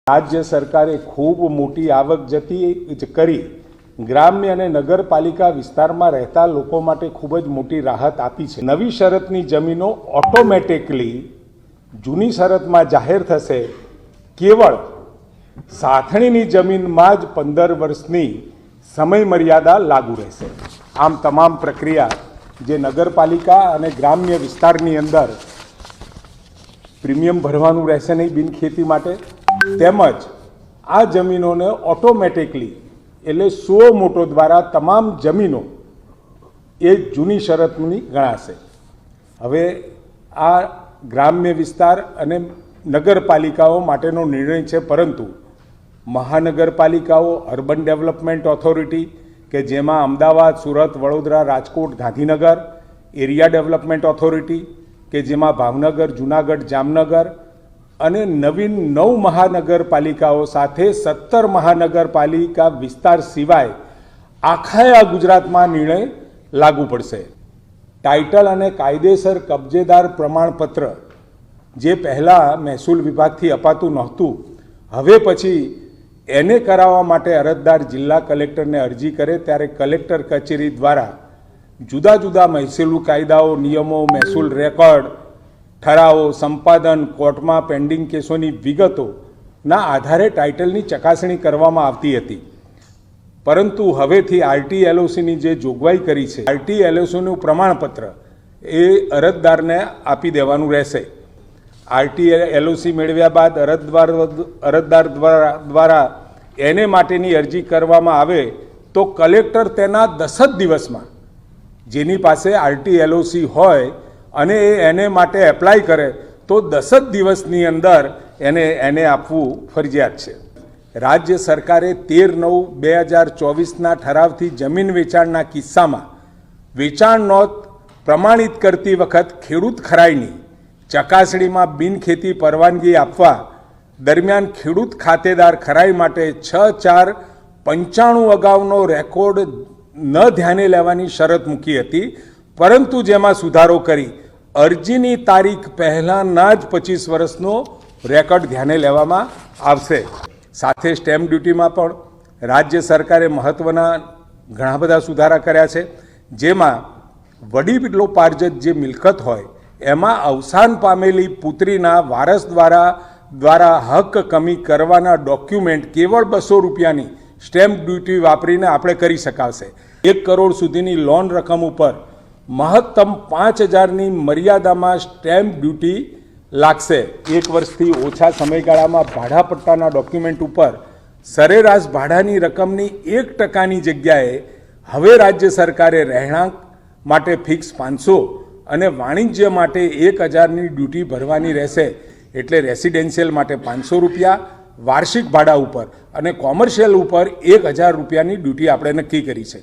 રાજ્ય સરકારે ખૂબ મોટી આવક જતી કરી ગ્રામ્ય અને નગરપાલિકા વિસ્તારમાં રહેતા લોકો માટે ખૂબ જ મોટી રાહત આપી છે। નવી શરતની જમીનો ઓટોમેટિકલી જૂની શરતમાં જાહેર થશે। કેવળ સાથણીની જમીનમાં જ 15 વર્ષની સમય મર્યાદા લાગુ રહેશે। આમ તમામ પ્રક્રિયા જે નગરપાલિકા અને ગ્રામ્ય વિસ્તારની અંદર પ્રીમિયમ ભરવાનું રહેશે નહીં બિનખેતી માટે, તેમજ આ જમીનોને ઓટોમેટિકલી એટલે 100 મોટો દ્વારા તમામ જમીનો એ જૂની શરતની ગણાશે। હવે આ ગ્રામ્ય વિસ્તાર અને નગરપાલિકાઓ માટેનો નિર્ણય છે, પરંતુ મહાનગરપાલિકાઓ, અર્બન ડેવલપમેન્ટ ઓથોરિટી કે જેમાં Ahmedabad, Surat, Vadodara, Rajkot, Gandhinagar, area development authority કે જેમાં ભાવનગર, જૂનાગઢ, જામનગર અને નવીન 9 મહાનગરપાલિકાઓ સાથે 17 મહાનગરપાલિકા વિસ્તાર સિવાય આખા ગુજરાતમાં નિર્ણય લાગુ પડશે। ટાઇટલ અને કાયદેસર કબજેદાર પ્રમાણપત્ર જે પહેલાં મહેસૂલ વિભાગથી અપાતું નહોતું, હવે પછી એને કરાવવા માટે અરજદાર જિલ્લા કલેક્ટરને અરજી કરે ત્યારે કલેક્ટર કચેરી દ્વારા જુદા જુદા મહેસૂલી કાયદાઓ, નિયમો, મહેસૂલ રેકોર્ડ, ઠરાવો, સંપાદન, કોર્ટમાં પેન્ડિંગ કેસોની વિગતોના આધારે ટાઇટલની ચકાસણી કરવામાં આવતી હતી। પરંતુ હવેથી RTLOCની જે જોગવાઈ કરી છે, RTLOCનું પ્રમાણપત્ર એ અરજદારને આપી દેવાનું રહેશે। RTLOC મેળવ્યા બાદ અરજદાર દ્વારા એને માટેની અરજી કરવામાં આવે તો કલેક્ટર તેના 10 જ દિવસમાં, જેની પાસે RTLOC હોય અને એને માટે એપ્લાય કરે તો 10 જ દિવસની અંદર એને આપવું ફરજિયાત છે। રાજ્ય સરકારે 13/9/2024ના ઠરાવથી જમીન વેચાણના કિસ્સામાં વેચાણ નોંધ પ્રમાણિત કરતી વખત ખેડૂત ખરાઈની ચકાસણીમાં બિનખેતી પરવાનગી આપવા દરમિયાન ખેડૂત ખાતેદાર ખરાઈ માટે 6/4/95 અગાઉનો રેકોર્ડ ન ધ્યાને લેવાની શરત મૂકી હતી, પરંતુ જેમાં સુધારો કરી અરજીની તારીખ પહેલાંના જ 25 વર્ષનો રેકોર્ડ ધ્યાને લેવામાં આવશે। સાથે સ્ટેમ્પ ડ્યુટીમાં પણ રાજ્ય સરકારે મહત્ત્વના ઘણા બધા સુધારા કર્યા છે, જેમાં વડીલોપાર્જિત જે મિલકત હોય એમાં અવસાન પામેલી પુત્રીના વારસ દ્વારા હક કમી કરવાના ડોક્યુમેન્ટ કેવળ 200 રૂપિયાની સ્ટેમ્પ ડ્યુટી વાપરીને આપણે કરી શકાશે। 1 કરોડ સુધીની લોન રકમ ઉપર મહત્તમ 5000ની મર્યાદામાં સ્ટેમ્પ ડ્યુટી લાગશે। 1 વર્ષથી ઓછા સમયગાળામાં ભાડા પટ્ટાના ડોક્યુમેન્ટ ઉપર સરેરાશ ભાડાની રકમની 1%ની જગ્યાએ હવે રાજ્ય સરકારે રહેણાંક માટે ફિક્સ 500 અને વાણિજ્ય માટે 1000ની ડ્યુટી ભરવાની રહેશે। એટલે રેસિડેન્શિયલ માટે 500 રૂપિયા વાર્ષિક ભાડા ઉપર અને કોમર્શિયલ ઉપર 1000 રૂપિયાની ડ્યુટી આપણે નક્કી કરી છે।